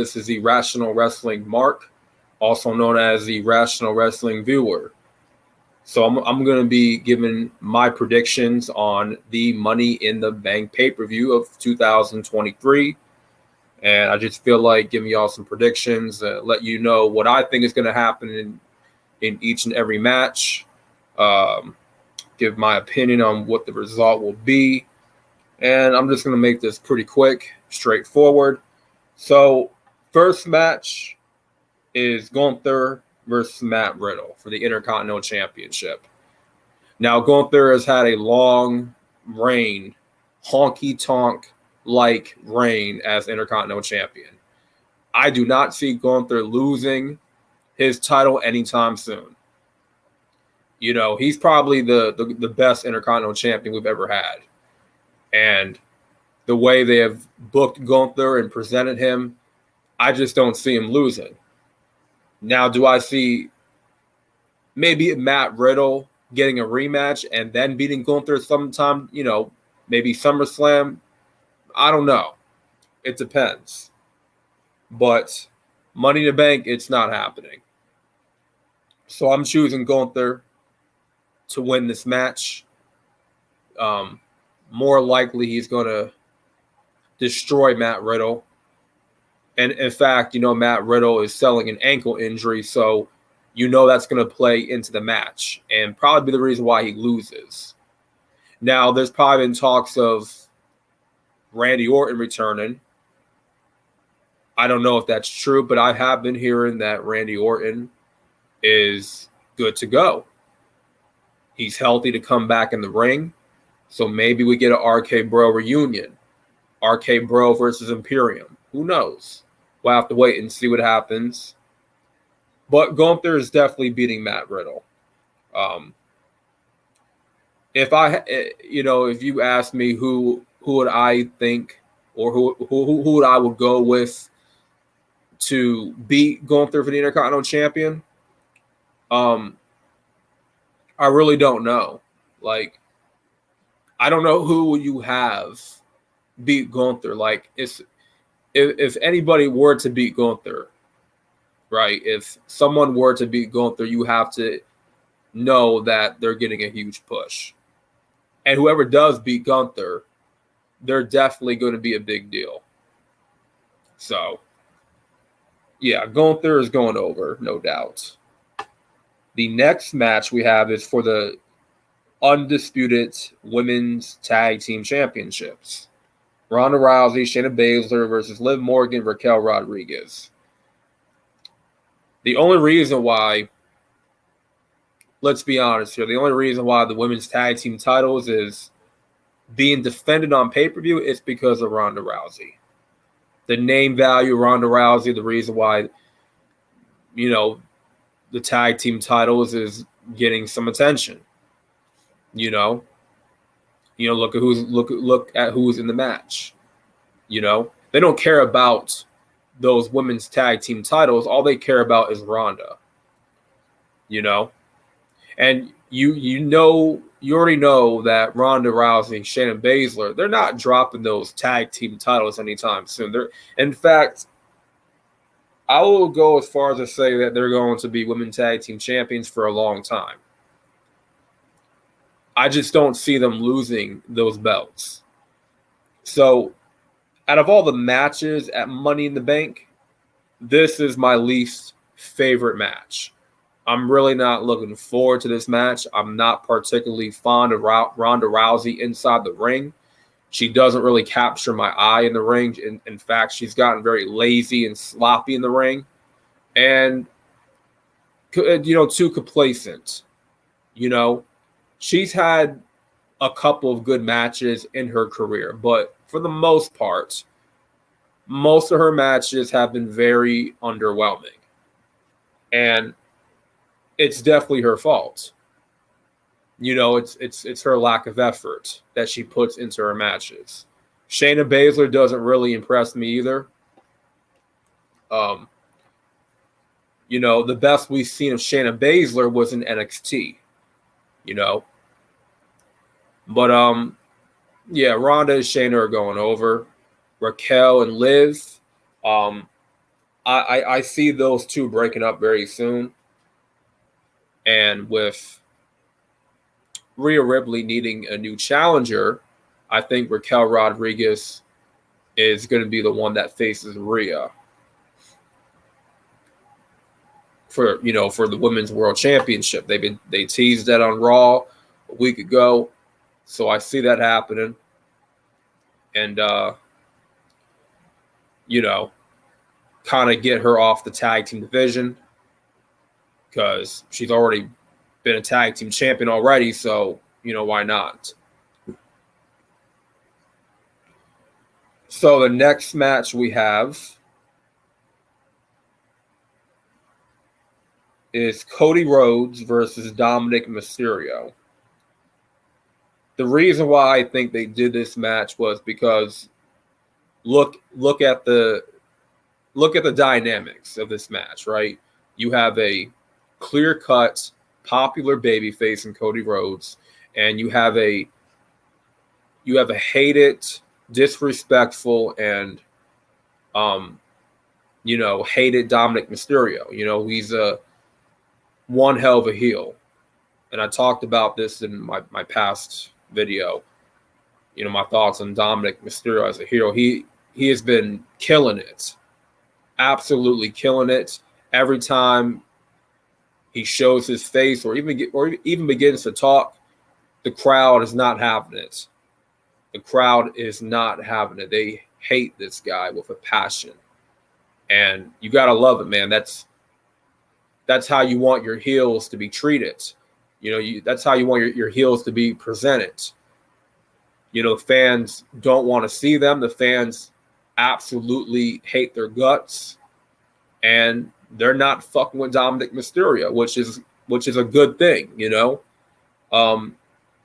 This is the Rational Wrestling Mark, also known as the Rational Wrestling Viewer. So I'm going to be giving my predictions on the Money in the Bank pay-per-view of 2023. And I just feel like giving y'all some predictions, let you know what I think is going to happen in each and every match. Give my opinion on what the result will be. And I'm just going to make this pretty quick, straightforward. So, first match is Gunther versus Matt Riddle for the Intercontinental Championship. Now, Gunther has had a long reign, honky-tonk-like reign as Intercontinental Champion. I do not see Gunther losing his title anytime soon. You know, he's probably the best Intercontinental Champion we've ever had. And the way they have booked Gunther and presented him, I just don't see him losing. Now, do I see maybe Matt Riddle getting a rematch and then beating Gunther sometime, maybe SummerSlam? I don't know. It depends. But Money in the Bank, it's not happening. So I'm choosing Gunther to win this match. More likely he's going to destroy Matt Riddle. And in fact, Matt Riddle is selling an ankle injury, so that's going to play into the match and probably be the reason why he loses. Now, there's probably been talks of Randy Orton returning. I don't know if that's true, but I have been hearing that Randy Orton is good to go. He's healthy to come back in the ring. So maybe we get an RK Bro reunion. RK Bro versus Imperium. Who knows? We'll have to wait and see what happens. But Gunther is definitely beating Matt Riddle. If you ask me who would I think or who would I would go with to beat Gunther for the Intercontinental Champion, I really don't know. I don't know who you have beat Gunther. If anybody were to beat Gunther, right? If someone were to beat Gunther, you have to know that they're getting a huge push. And whoever does beat Gunther, they're definitely going to be a big deal. So, yeah, Gunther is going over, no doubt. The next match we have is for the undisputed Women's Tag Team Championships. Ronda Rousey, Shayna Baszler versus Liv Morgan, Raquel Rodriguez. The only reason why, let's be honest here, the only reason why the Women's Tag Team titles is being defended on pay-per-view is because of Ronda Rousey. The name value of Ronda Rousey, the reason why, the tag team titles is getting some attention. Look at who's in the match. They don't care about those women's tag team titles. All they care about is Ronda. And you already know that Ronda Rousey, Shayna Baszler, they're not dropping those tag team titles anytime soon. In fact, I will go as far as to say that they're going to be women's tag team champions for a long time. I just don't see them losing those belts. So, out of all the matches at Money in the Bank, this is my least favorite match. I'm really not looking forward to this match. I'm not particularly fond of Ronda Rousey inside the ring. She doesn't really capture my eye in the ring. In fact, she's gotten very lazy and sloppy in the ring. And, too complacent. She's had a couple of good matches in her career. But for the most part, most of her matches have been very underwhelming. And it's definitely her fault. It's her lack of effort that she puts into her matches. Shayna Baszler doesn't really impress me either. The best we've seen of Shayna Baszler was in NXT. But Ronda and Shayna are going over. Raquel and Liv, I see those two breaking up very soon, and with Rhea Ripley needing a new challenger, I think Raquel Rodriguez is going to be the one that faces Rhea for the Women's World Championship. They teased that on Raw a week ago, so I see that happening, and kind of get her off the tag team division because she's already been a tag team champion already. So why not? So the next match we have is Cody Rhodes versus Dominic Mysterio. The reason why I think they did this match was because look at the dynamics of this match, right? You have a clear-cut, popular babyface in Cody Rhodes, and you have a hated, disrespectful, and hated Dominic Mysterio. He's a one hell of a heel. And I talked about this in my past video. My thoughts on Dominic Mysterio as a hero. He has been killing it. Absolutely killing it. Every time he shows his face or even begins to talk, the crowd is not having it. The crowd is not having it. They hate this guy with a passion. And you got to love it, man. That's how you want your heels to be treated. That's how you want your heels to be presented. Fans don't want to see them. The fans absolutely hate their guts, and they're not fucking with Dominic Mysterio, which is a good thing.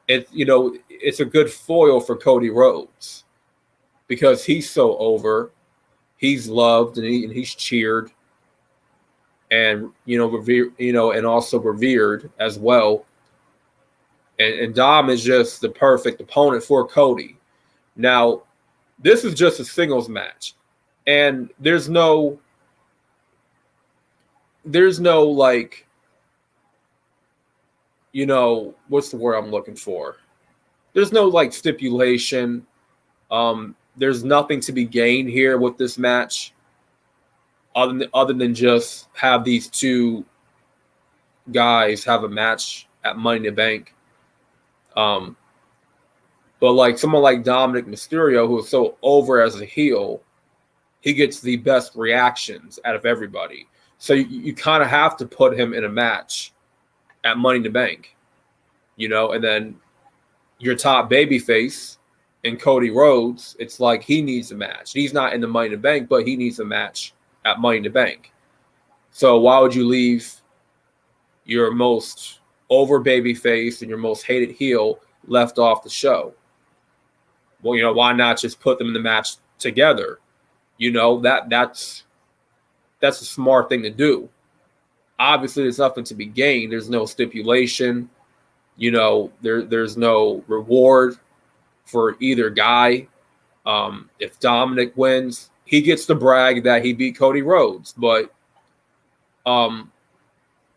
It's a good foil for Cody Rhodes because he's so over, he's loved, and he's cheered, and revered, and also revered as well. And Dom is just the perfect opponent for Cody. Now, this is just a singles match, and there's no like, what's the word I'm looking for? There's no like stipulation. There's nothing to be gained here with this match, other than just have these two guys have a match at Money in the Bank. But like someone like Dominic Mysterio, who is so over as a heel, he gets the best reactions out of everybody. So you kind of have to put him in a match at Money in the Bank, and then your top babyface in Cody Rhodes, it's like he needs a match. He's not in the Money in the Bank, but he needs a match at Money in the Bank. So why would you leave your most over babyface and your most hated heel left off the show? Well, why not just put them in the match together? That's a smart thing to do. Obviously, there's nothing to be gained. There's no stipulation. There's no reward for either guy. If Dominic wins, he gets to brag that he beat Cody Rhodes. But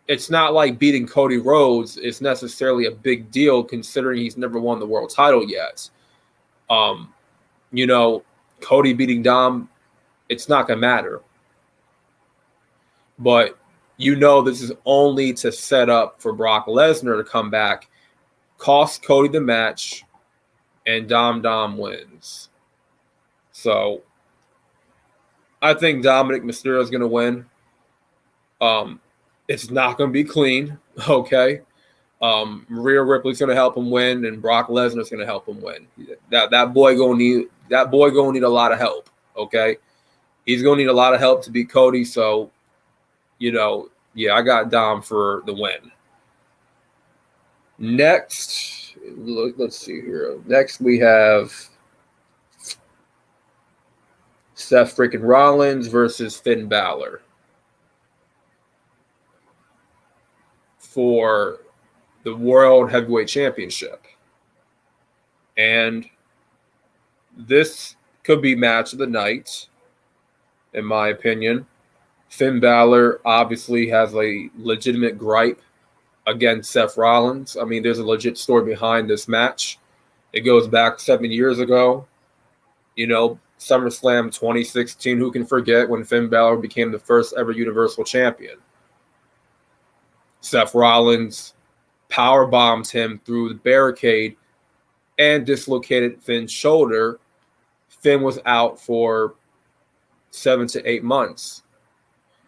it's not like beating Cody Rhodes is necessarily a big deal considering he's never won the world title yet. Cody beating Dom, it's not going to matter. But this is only to set up for Brock Lesnar to come back, cost Cody the match, and Dom wins. So I think Dominic Mysterio is going to win. It's not going to be clean, okay? Rhea Ripley's going to help him win, and Brock Lesnar's going to help him win. That boy gonna need a lot of help, okay? He's going to need a lot of help to beat Cody. So, I got Dom for the win. Next, let's see here. Next, we have Seth freaking Rollins versus Finn Balor for the World Heavyweight Championship. And this could be match of the night, in my opinion. Finn Balor obviously has a legitimate gripe against Seth Rollins. I mean, there's a legit story behind this match. It goes back 7 years ago. SummerSlam 2016. Who can forget when Finn Balor became the first ever Universal Champion? Seth Rollins power bombed him through the barricade and dislocated Finn's shoulder. Finn was out for 7 to 8 months.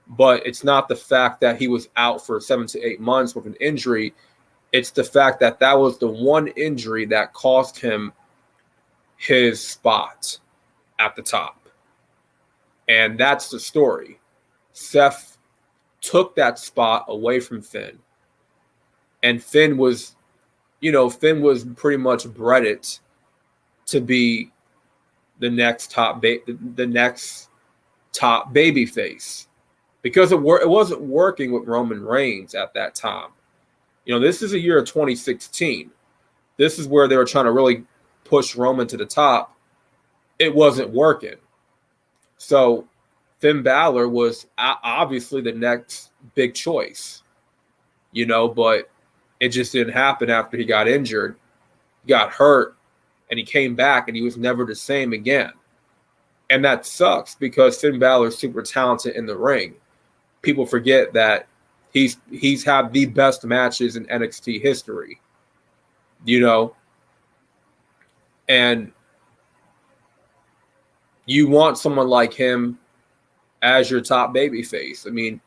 But it's not the fact that he was out for 7 to 8 months with an injury. It's the fact that that was the one injury that cost him his spot at the top. And that's the story. Seth took that spot away from Finn. And Finn was pretty much breaded to be the next top baby face. Because it wasn't working with Roman Reigns at that time. This is a year of 2016. This is where they were trying to really push Roman to the top. It wasn't working. So Finn Balor was obviously the next big choice. But it just didn't happen after he got injured. He got hurt, and he came back, and he was never the same again. And that sucks because Finn Balor's super talented in the ring. People forget that he's had the best matches in NXT history, and you want someone like him as your top babyface. I mean,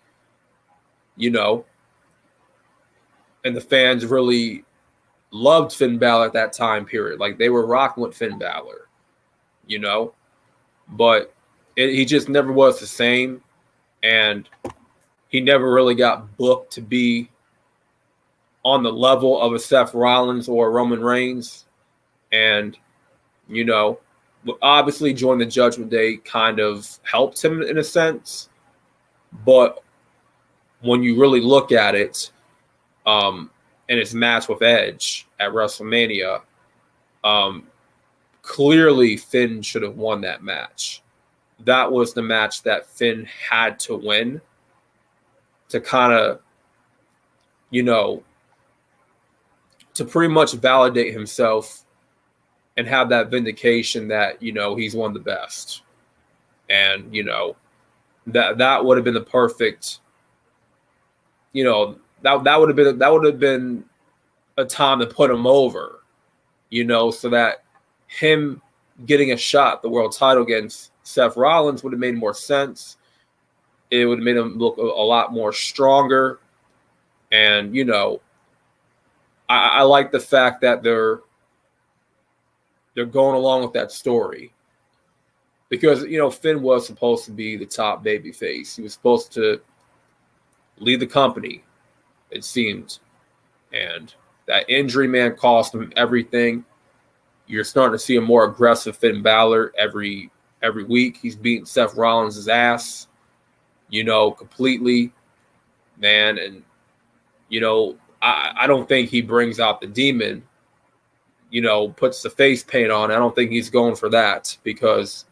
and the fans really loved Finn Balor at that time period. Like, they were rocking with Finn Balor, but he just never was the same. And he never really got booked to be on the level of a Seth Rollins or Roman Reigns. And, obviously joining the Judgment Day kind of helped him in a sense. But when you really look at it, in his match with Edge at WrestleMania, clearly Finn should have won that match. That was the match that Finn had to win to kind of, to pretty much validate himself and have that vindication that, he's one of the best. And, that would have been the perfect, that would have been a time to put him over, so that him getting a shot at the world title against Seth Rollins would have made more sense. It would have made him look a lot more stronger. And, I like the fact that they're going along with that story. Because, Finn was supposed to be the top babyface. He was supposed to lead the company, it seemed. And that injury, man, cost him everything. You're starting to see a more aggressive Finn Balor every week. He's beating Seth Rollins' ass, completely, man. And, I don't think he brings out the demon, puts the face paint on. I don't think he's going for that because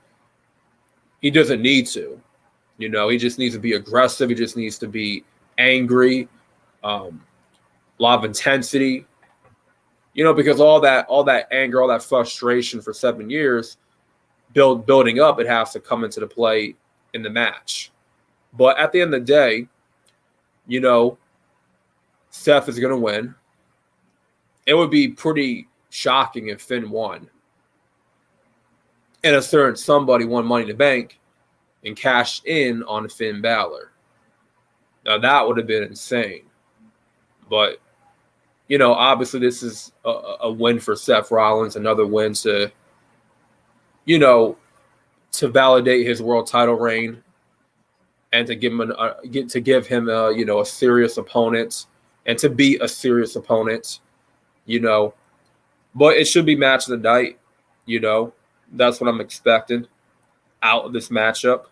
he doesn't need to. He just needs to be aggressive. He just needs to be angry, a lot of intensity, because all that anger, all that frustration for 7 years building up, it has to come into the play in the match. But at the end of the day, Seth is going to win. It would be pretty shocking if Finn won. And a certain somebody won Money in the Bank and cashed in on Finn Balor. Now, that would have been insane. But, obviously this is a win for Seth Rollins, another win to validate his world title reign and to give him a serious opponent and to be a serious opponent, But it should be match of the night, That's what I'm expecting out of this matchup.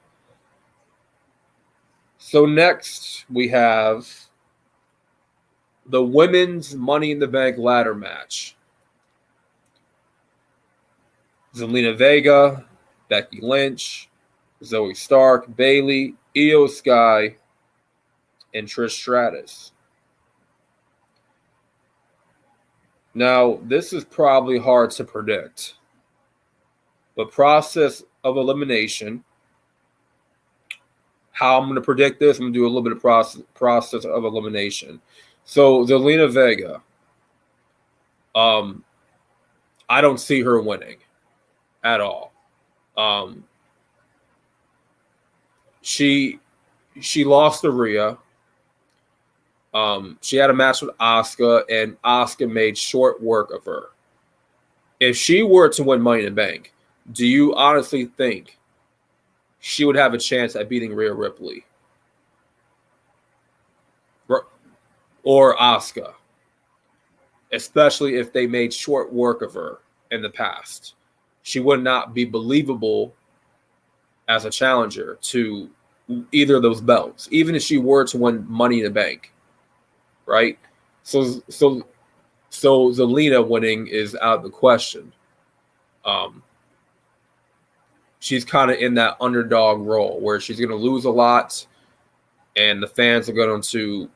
So next we have the women's Money in the Bank ladder match. Zelina Vega, Becky Lynch, Zoe Stark, Bayley, Io Sky, and Trish Stratus. Now, this is probably hard to predict, but process of elimination, how I'm going to predict this, I'm going to do a little bit of process of elimination. So, Zelina Vega, I don't see her winning at all. She lost to Rhea. She had a match with Asuka, and Asuka made short work of her. If she were to win Money in the Bank, do you honestly think she would have a chance at beating Rhea Ripley or Asuka? Especially if they made short work of her in the past. She would not be believable as a challenger to either of those belts, even if she were to win Money in the Bank, right? So Zelina winning is out of the question. She's kind of in that underdog role where she's going to lose a lot, and the fans are going to,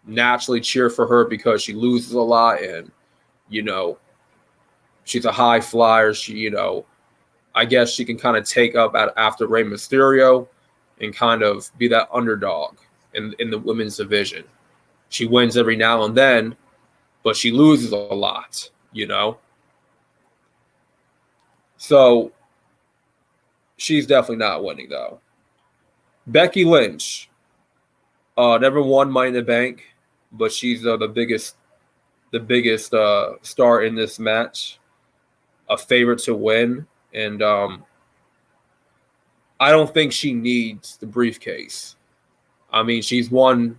naturally cheer for her because she loses a lot, and she's a high flyer. She, I guess she can kind of take up after Rey Mysterio and kind of be that underdog in the women's division. She wins every now and then, but she loses a lot, So she's definitely not winning, though. Becky Lynch never won Money in the Bank, but she's the biggest star in this match, a favorite to win, and I don't think she needs the briefcase. I mean, she's been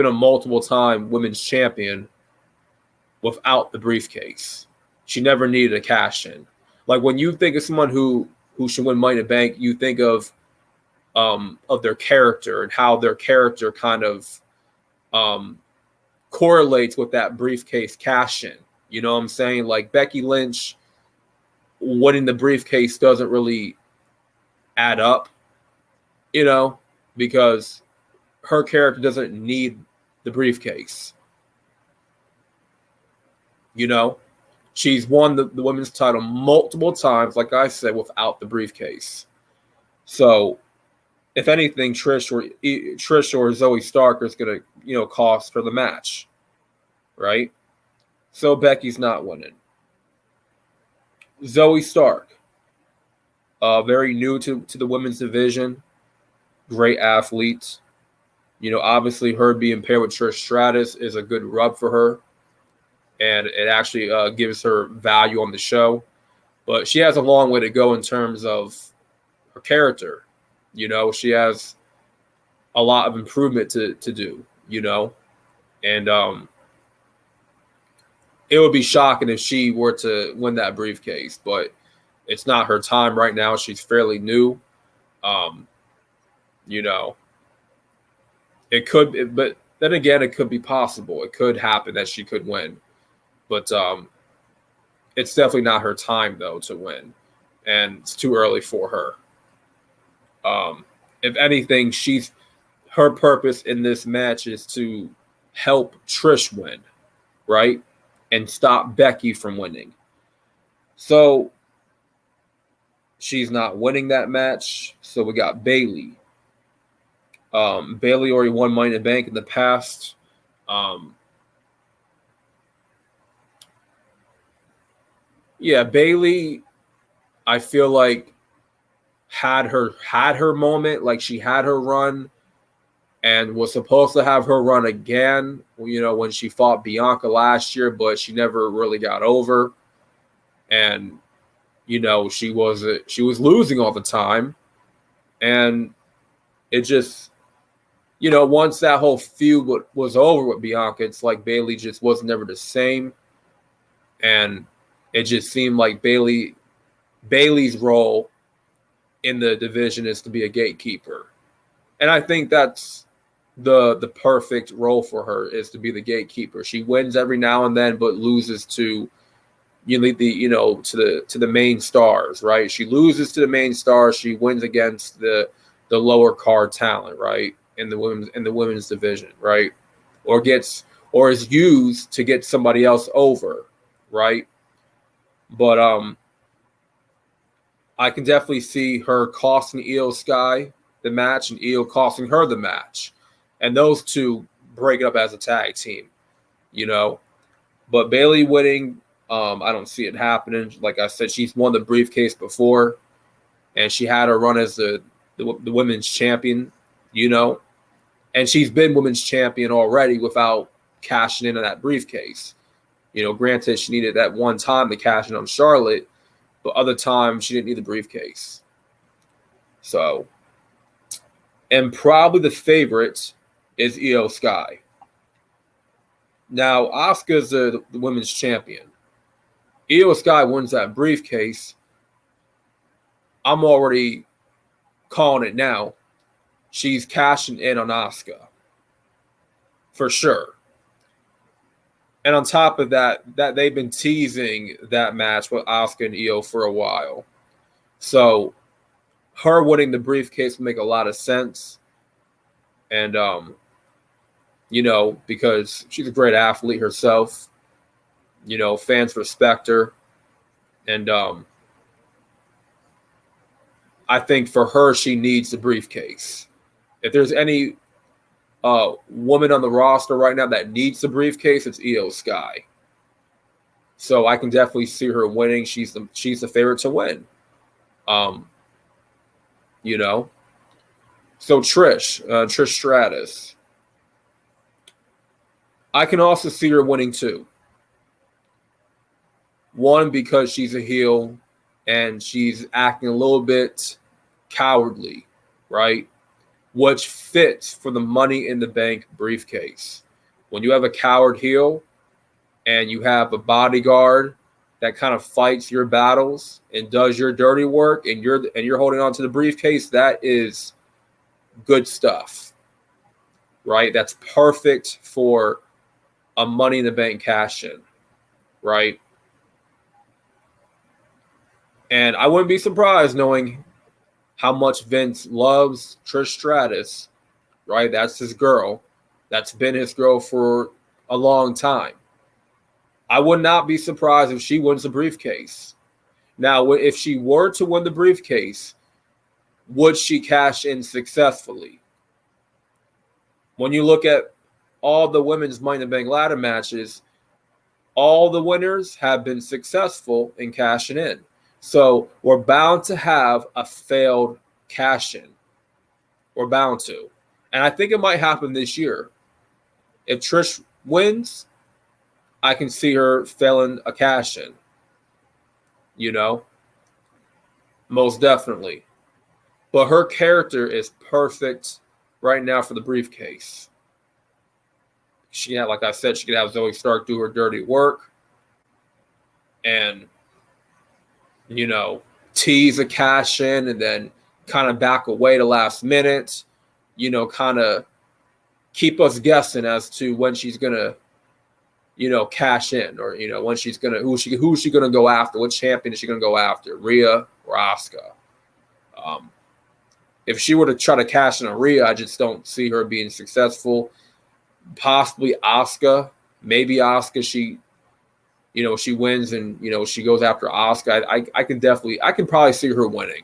a multiple-time women's champion without the briefcase. She never needed a cash-in. Like, when you think of someone who should win Money in the Bank, you think of their character and how their character kind of correlates with that briefcase cash-in. You know what I'm saying? Like, Becky Lynch winning the briefcase doesn't really add up, because her character doesn't need the briefcase. She's won the women's title multiple times, like I said, without the briefcase. So, if anything, Trish or Zoe Stark is going to, cost her the match, right? So Becky's not winning. Zoe Stark, very new to the women's division, great athlete. Obviously her being paired with Trish Stratus is a good rub for her, and it actually gives her value on the show. But she has a long way to go in terms of her character. She has a lot of improvement to do, and it would be shocking if she were to win that briefcase, but it's not her time right now. She's fairly new. It could, but then again, it could be possible. It could happen that she could win, but it's definitely not her time though to win, and it's too early for her. If anything, her purpose in this match is to help Trish win, right? And stop Becky from winning. So she's not winning that match. So we got Bayley. Bayley already won Money in the Bank in the past. Bayley, I feel like had her moment, like she had her run, and was supposed to have her run again, when she fought Bianca last year, but she never really got over. And, she was losing all the time. And it just, once that whole feud was over with Bianca, it's like Bayley just was never the same. And it just seemed like Bayley's role in the division is to be a gatekeeper. And I think that's the perfect role for her, is to be the gatekeeper. She wins every now and then, but loses to you lead to the main stars, right? She loses to the main stars. She wins against the lower card talent, right? In the women's division, right? Or is used to get somebody else over, right? But I can definitely see her costing Io Sky the match and Io costing her the match, and those two break it up as a tag team, you know. But Bayley winning, I don't see it happening. Like I said, she's won the briefcase before, and she had her run as the women's champion, you know, and she's been women's champion already without cashing in on that briefcase. You know, granted, she needed that one time to cash in on Charlotte, but other times she didn't need the briefcase. So, and probably the favorite is Io Sky. Now, Asuka's the women's champion. Io Sky wins that briefcase. I'm already calling it now. She's cashing in on Asuka. For sure. And on top of that they've been teasing that match with Asuka and Io for a while. So her winning the briefcase would make a lot of sense. And you know, because she's a great athlete herself. You know, fans respect her. And I think for her, she needs the briefcase. If there's any woman on the roster right now that needs the briefcase, it's Io Sky. So I can definitely see her winning. She's the favorite to win. You know. So Trish Stratus. I can also see her winning too. One, because she's a heel and she's acting a little bit cowardly, right? Which fits for the Money in the Bank briefcase. When you have a coward heel and you have a bodyguard that kind of fights your battles and does your dirty work, and you're holding on to the briefcase, that is good stuff, right? That's perfect for a Money in the Bank cash in, right? And I wouldn't be surprised knowing how much Vince loves Trish Stratus, right? That's his girl. That's been his girl for a long time. I would not be surprised if she wins the briefcase. Now, if she were to win the briefcase, would she cash in successfully? When you look at all the women's Money in the Bank ladder matches, all the winners have been successful in cashing in. So we're bound to have a failed cash in. We're bound to. And I think it might happen this year. If Trish wins, I can see her failing a cash in. You know? Most definitely. But her character is perfect right now for the briefcase. She had, like I said, she could have Zoe Stark do her dirty work. And you know, tease a cash in and then kind of back away the last minute, you know, kind of keep us guessing as to when she's going to, you know, cash in, or, you know, when she's going to, who's she going to go after? What champion is she going to go after? Rhea or Asuka? If she were to try to cash in on Rhea, I just don't see her being successful. Possibly Asuka, maybe Asuka, she wins and, you know, she goes after Asuka. I can probably see her winning,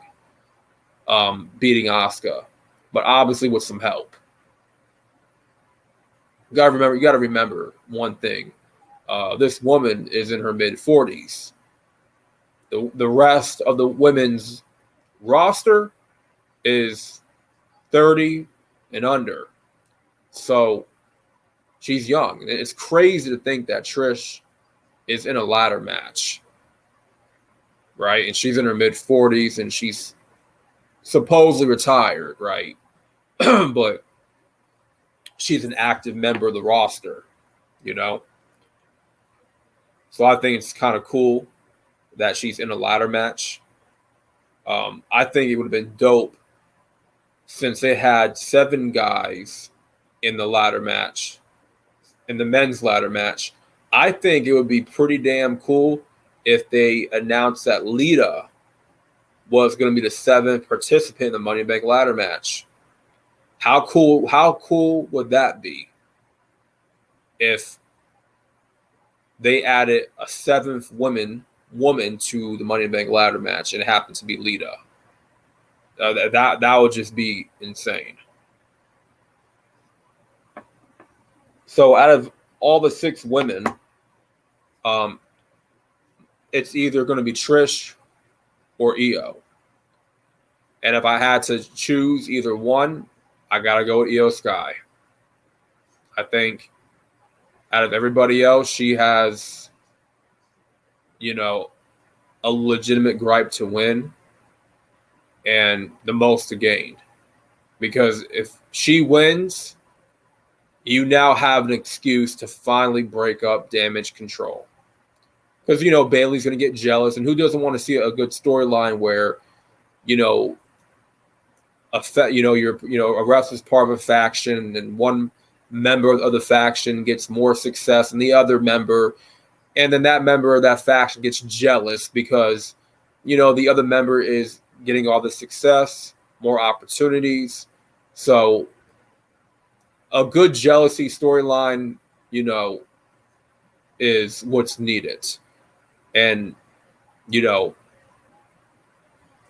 beating Asuka, but obviously with some help. You got to remember one thing. This woman is in her mid-40s. The rest of the women's roster is 30 and under. So she's young. And it's crazy to think that Trish is in a ladder match, right? And she's in her mid-40s and she's supposedly retired, right? But she's an active member of the roster, you know? So I think it's kind of cool that she's in a ladder match. I think it would have been dope since they had 7 guys in the ladder match, in the men's ladder match. I think it would be pretty damn cool if they announced that Lita was going to be the 7th participant in the Money in the Bank ladder match. How cool would that be if they added a 7th woman to the Money in the Bank ladder match and it happened to be Lita? That would just be insane. So out of all the 6 women, it's either going to be Trish or Io. And if I had to choose either one, I got to go with Io Sky. I think out of everybody else, she has, a legitimate gripe to win and the most to gain. Because if she wins, you now have an excuse to finally break up Damage Control. Because, Bayley's going to get jealous, and who doesn't want to see a good storyline where, a wrestler's part of a faction and one member of the faction gets more success than the other member, and then that member of that faction gets jealous because, the other member is getting all the success, more opportunities. So a good jealousy storyline, is what's needed. And, Io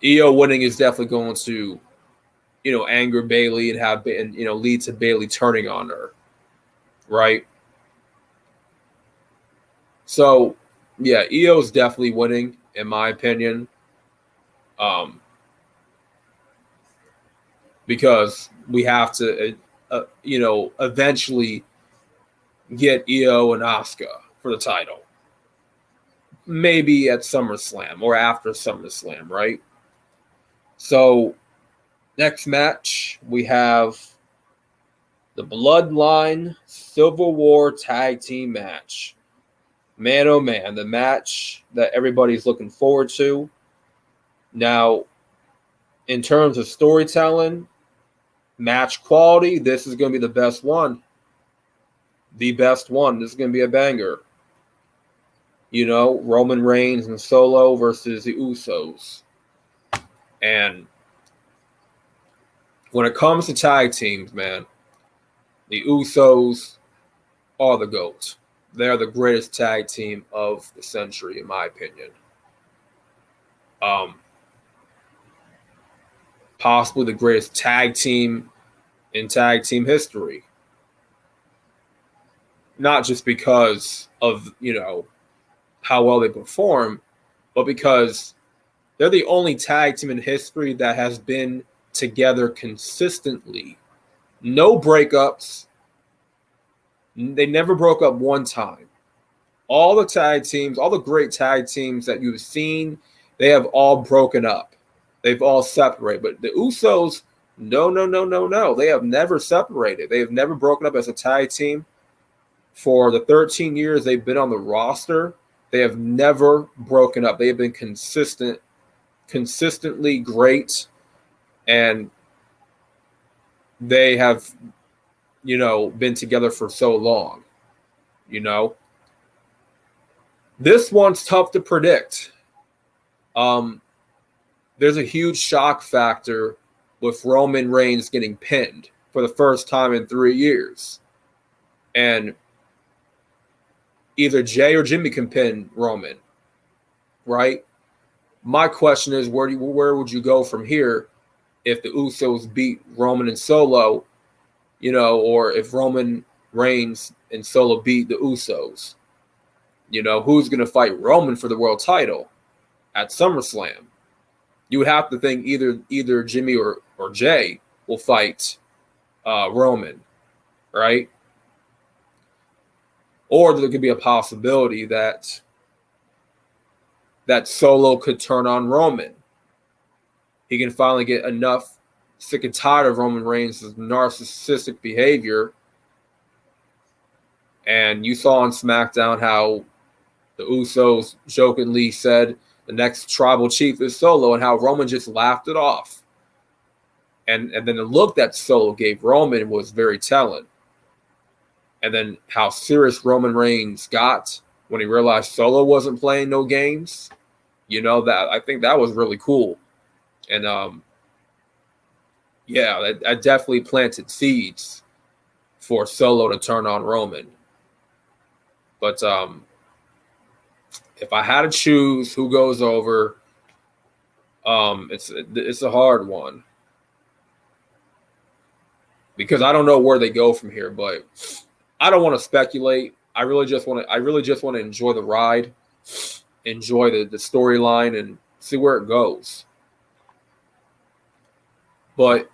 winning is definitely going to, anger Bayley and lead to Bayley turning on her. Right? So, yeah, Io's definitely winning, in my opinion. Because we have to, eventually get Io and Asuka for the title. Maybe at SummerSlam or after SummerSlam, right? So, next match, we have the Bloodline Civil War Tag Team match. Man, oh man, the match that everybody's looking forward to. Now, in terms of storytelling, match quality, this is going to be the best one. The best one. This is going to be a banger. Roman Reigns and Solo versus the Usos. And when it comes to tag teams, man, the Usos are the GOAT. They're the greatest tag team of the century, in my opinion. Possibly the greatest tag team in tag team history. Not just because of, how well they perform, but because they're the only tag team in history that has been together consistently. No breakups. They never broke up one time. All the tag teams, all the great tag teams that you've seen, they have all broken up. They've all separated. But the Usos, no. They have never separated. They have never broken up as a tag team. For the 13 years they've been on the roster, they have never broken up. They have been consistently great, and they have, been together for so long. This one's tough to predict. There's a huge shock factor with Roman Reigns getting pinned for the first time in 3 years. And either Jay or Jimmy can pin Roman, right? My question is, where would you go from here if the Usos beat Roman and Solo, or if Roman Reigns and Solo beat the Usos? Who's going to fight Roman for the world title at SummerSlam? You would have to think either Jimmy or Jay will fight Roman, right? Or there could be a possibility that Solo could turn on Roman. He can finally get enough sick and tired of Roman Reigns' narcissistic behavior. And you saw on SmackDown how the Usos jokingly said the next tribal chief is Solo, and how Roman just laughed it off. And then the look that Solo gave Roman was very telling. And then how serious Roman Reigns got when he realized Solo wasn't playing no games. That I think that was really cool. And yeah, that definitely planted seeds for Solo to turn on Roman. But if I had to choose who goes over, it's a hard one because I don't know where they go from here. But I don't want to speculate. I really just want to enjoy the ride, enjoy the storyline, and see where it goes. But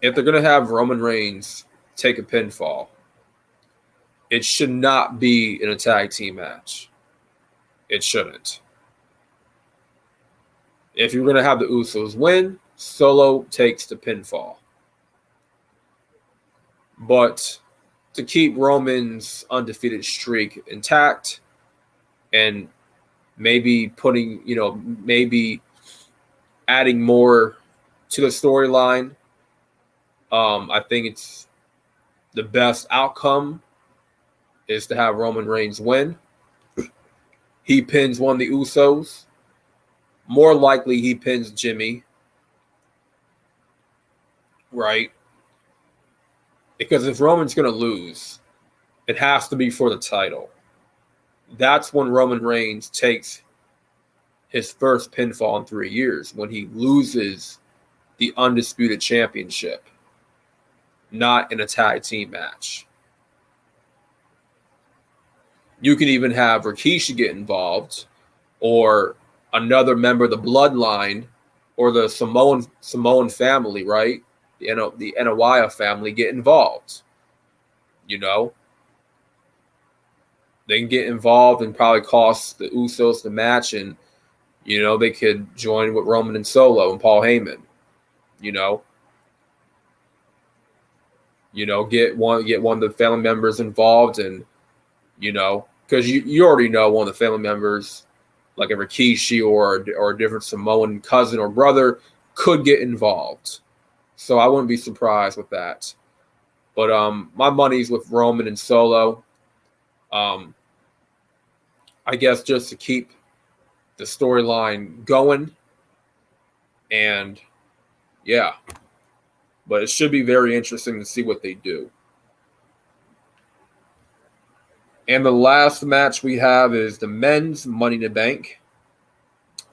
if they're gonna have Roman Reigns take a pinfall, it should not be in a tag team match. It shouldn't. If you're gonna have the Usos win, Solo takes the pinfall. But to keep Roman's undefeated streak intact and maybe maybe adding more to the storyline, I think it's the best outcome is to have Roman Reigns win. He pins one of the Usos. More likely he pins Jimmy. Right? Because if Roman's going to lose, it has to be for the title. That's when Roman Reigns takes his first pinfall in 3 years, when he loses the Undisputed Championship, not in a tag team match. You could even have Rikishi get involved, or another member of the bloodline, or the Samoan family, right? The Anoa'i family get involved. They can get involved and probably cost the Usos the match, and they could join with Roman and Solo and Paul Heyman. Get one of the family members involved, and because you already know one of the family members, like a Rikishi or a different Samoan cousin or brother, could get involved. So I wouldn't be surprised with that. But my money's with Roman and Solo. I guess just to keep the storyline going. And yeah. But it should be very interesting to see what they do. And the last match we have is the men's Money in the Bank.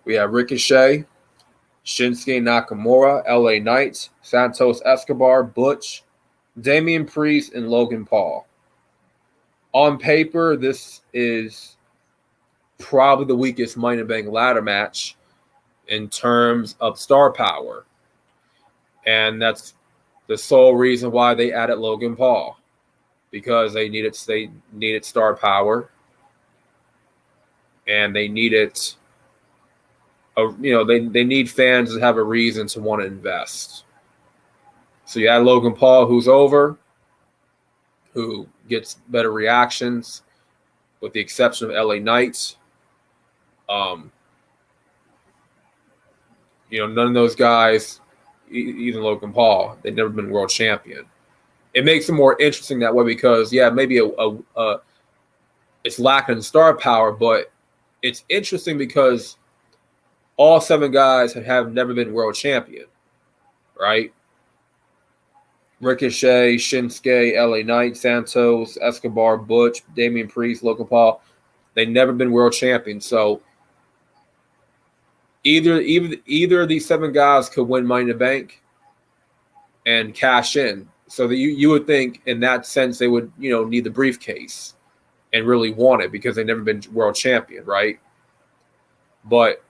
We have Ricochet, Shinsuke Nakamura, LA Knight, Santos Escobar, Butch, Damian Priest, and Logan Paul. On paper, this is probably the weakest Money in the Bank ladder match in terms of star power. And that's the sole reason why they added Logan Paul, because they needed star power, and they needed they need fans to have a reason to want to invest. So you add Logan Paul, who's over, who gets better reactions, with the exception of LA Knight. None of those guys, even Logan Paul, they've never been world champion. It makes it more interesting that way because, yeah, maybe it's lacking in star power, but it's interesting because all 7 guys have never been world champion, right? Ricochet, Shinsuke, LA Knight, Santos, Escobar, Butch, Damian Priest, Logan Paul. They've never been world champions. So either of these 7 guys could win Money in the Bank and cash in. So that you would think in that sense they would, need the briefcase and really want it because they've never been world champion, right? But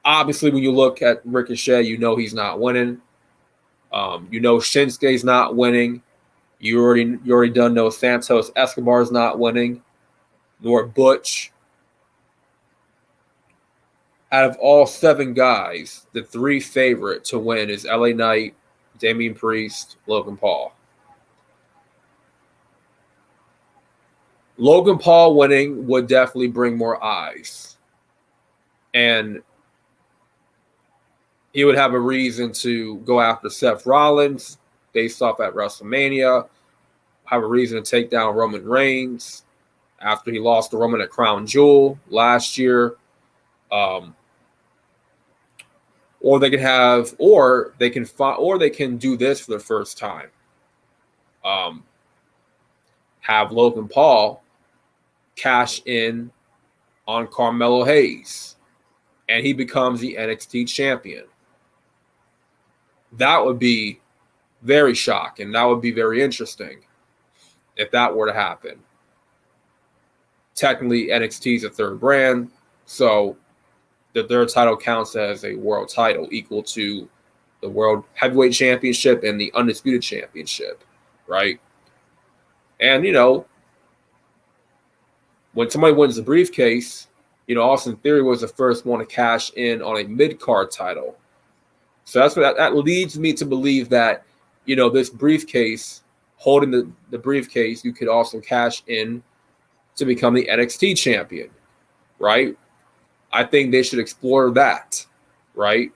obviously when you look at Ricochet, he's not winning. Shinsuke's not winning. You already done know Santos Escobar's not winning, nor Butch. Out of all 7 guys, the 3 favorite to win is LA Knight, Damian Priest, Logan Paul. Logan Paul winning would definitely bring more eyes. And he would have a reason to go after Seth Rollins based off at WrestleMania, have a reason to take down Roman Reigns. after he lost to Roman at Crown Jewel last year. Or they can do this for the first time. Have Logan Paul cash in on Carmelo Hayes, and he becomes the NXT champion. That would be very shocking. That would be very interesting if that were to happen. Technically, NXT is a third brand, so the third title counts as a world title equal to the World Heavyweight Championship and the Undisputed Championship, right? And, when somebody wins the briefcase, Austin Theory was the first one to cash in on a mid-card title. So that leads me to believe that, this briefcase, holding the briefcase, you could also cash in to become the NXT champion, right? I think they should explore that, right?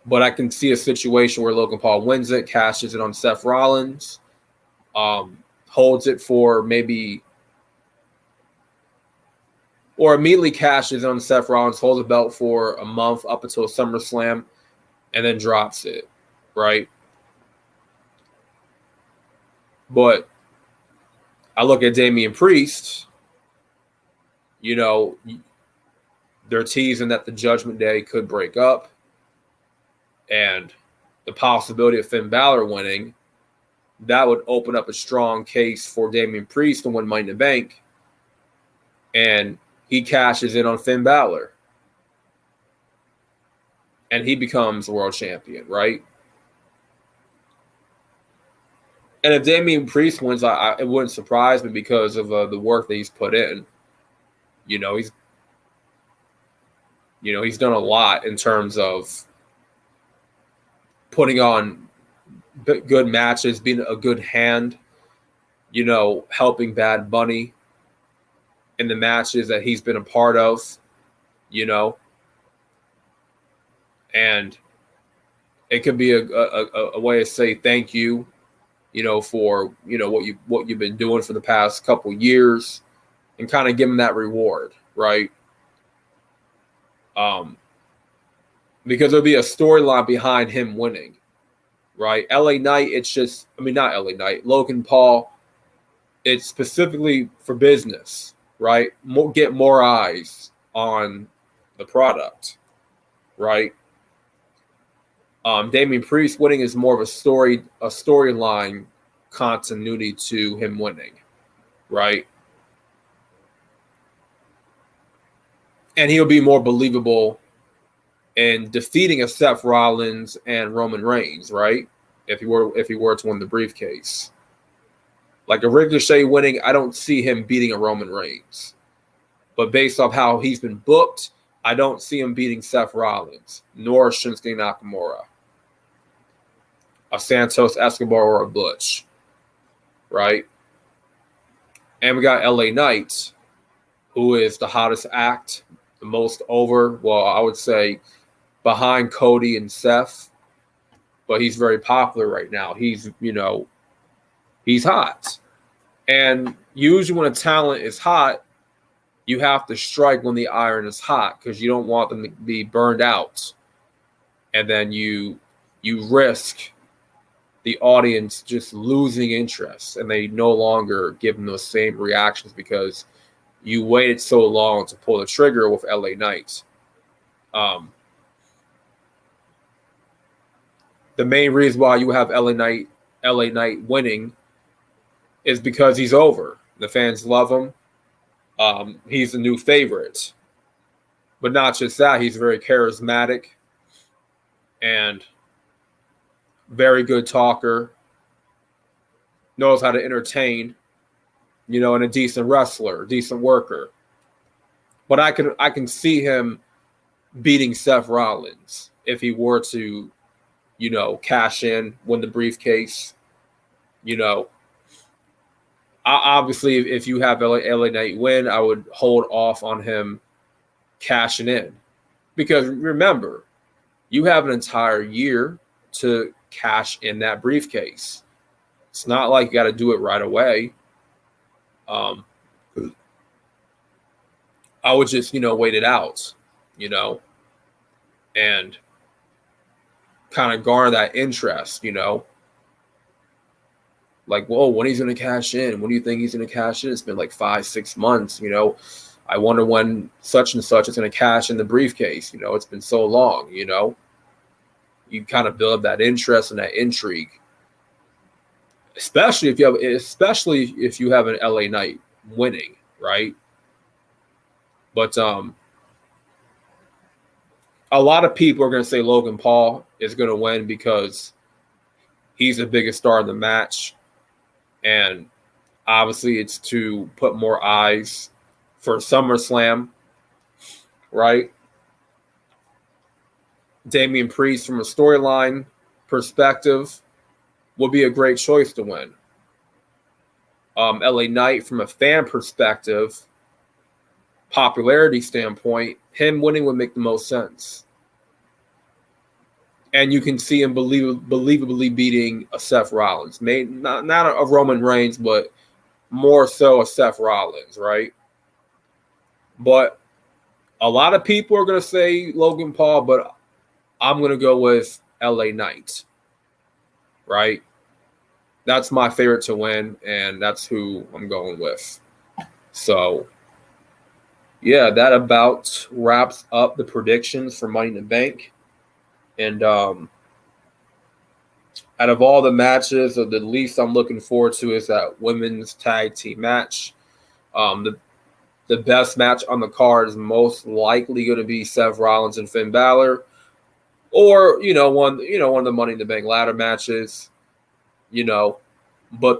But I can see a situation where Logan Paul wins it, cashes it on Seth Rollins, holds it for maybe, or immediately cashes on Seth Rollins, holds the belt for a month up until SummerSlam, and then drops it, right? But I look at Damian Priest, they're teasing that the Judgment Day could break up, and the possibility of Finn Balor winning, that would open up a strong case for Damian Priest to win Money in the Bank, and he cashes in on Finn Balor, and he becomes the world champion, right? And if Damian Priest wins, it wouldn't surprise me because of the work that he's put in. He's done a lot in terms of putting on good matches, being a good hand, helping Bad Bunny in the matches that he's been a part of, and it could be a way to say thank you, for what you've been doing for the past couple years, and kind of give him that reward, right? Because there'll be a storyline behind him winning, right? LA Knight, not LA Knight, Logan Paul, it's specifically for business, right? Get more eyes on the product, right? Damian Priest winning is more of a storyline continuity to him winning, right? And he'll be more believable in defeating a Seth Rollins and Roman Reigns, right? If he were to win the briefcase. Like a Ricochet winning, I don't see him beating a Roman Reigns. But based off how he's been booked, I don't see him beating Seth Rollins, nor Shinsuke Nakamura, a Santos Escobar, or a Butch, right? And we got LA Knight, who is the hottest act, the most over, well, I would say behind Cody and Seth, but he's very popular right now. He's hot. And usually when a talent is hot, you have to strike when the iron is hot because you don't want them to be burned out. And then you risk the audience just losing interest and they no longer give them those same reactions because you waited so long to pull the trigger with LA Knight. The main reason why you have LA Knight winning is because he's over. The fans love him. He's the new favorite. But not just that, he's very charismatic and very good talker, knows how to entertain, and a decent wrestler, decent worker. But I can see him beating Seth Rollins if he were to, cash in, win the briefcase. Obviously, if you have LA Knight win, I would hold off on him cashing in. Because remember, you have an entire year to cash in that briefcase. It's not like you got to do it right away. I would just, wait it out, and kind of garner that interest, like, whoa, when he's going to cash in? When do you think he's going to cash in? It's been like 5-6 months, I wonder when such and such is going to cash in the briefcase. It's been so long, you kind of build up that interest and that intrigue, especially if you have an LA Knight winning, right? But a lot of people are going to say Logan Paul is going to win because he's the biggest star in the match. And obviously it's to put more eyes for SummerSlam, right? Damian Priest, from a storyline perspective, would be a great choice to win. LA Knight, from a fan perspective, popularity standpoint, him winning would make the most sense. And you can see him believably beating a Seth Rollins. Not a Roman Reigns, but more so a Seth Rollins, right? But a lot of people are going to say Logan Paul, but I'm going to go with LA Knight, right? That's my favorite to win, and that's who I'm going with. So, yeah, that about wraps up the predictions for Money in the Bank. And out of all the matches, the least I'm looking forward to is that women's tag team match. The best match on the card is most likely going to be Seth Rollins and Finn Balor, or one of the Money in the Bank ladder matches. But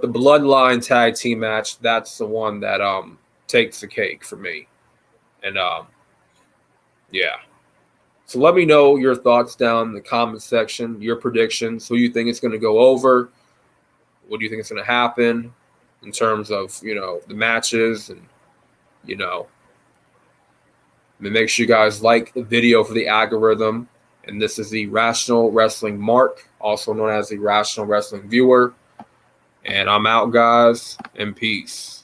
the Bloodline tag team match, that's the one that takes the cake for me. And yeah. So let me know your thoughts down in the comment section, your predictions, who you think is going to go over, what do you think is going to happen in terms of, the matches, and, make sure you guys like the video for the algorithm. And this is the Rational Wrestling Mark, also known as the Rational Wrestling Viewer. And I'm out, guys, and peace.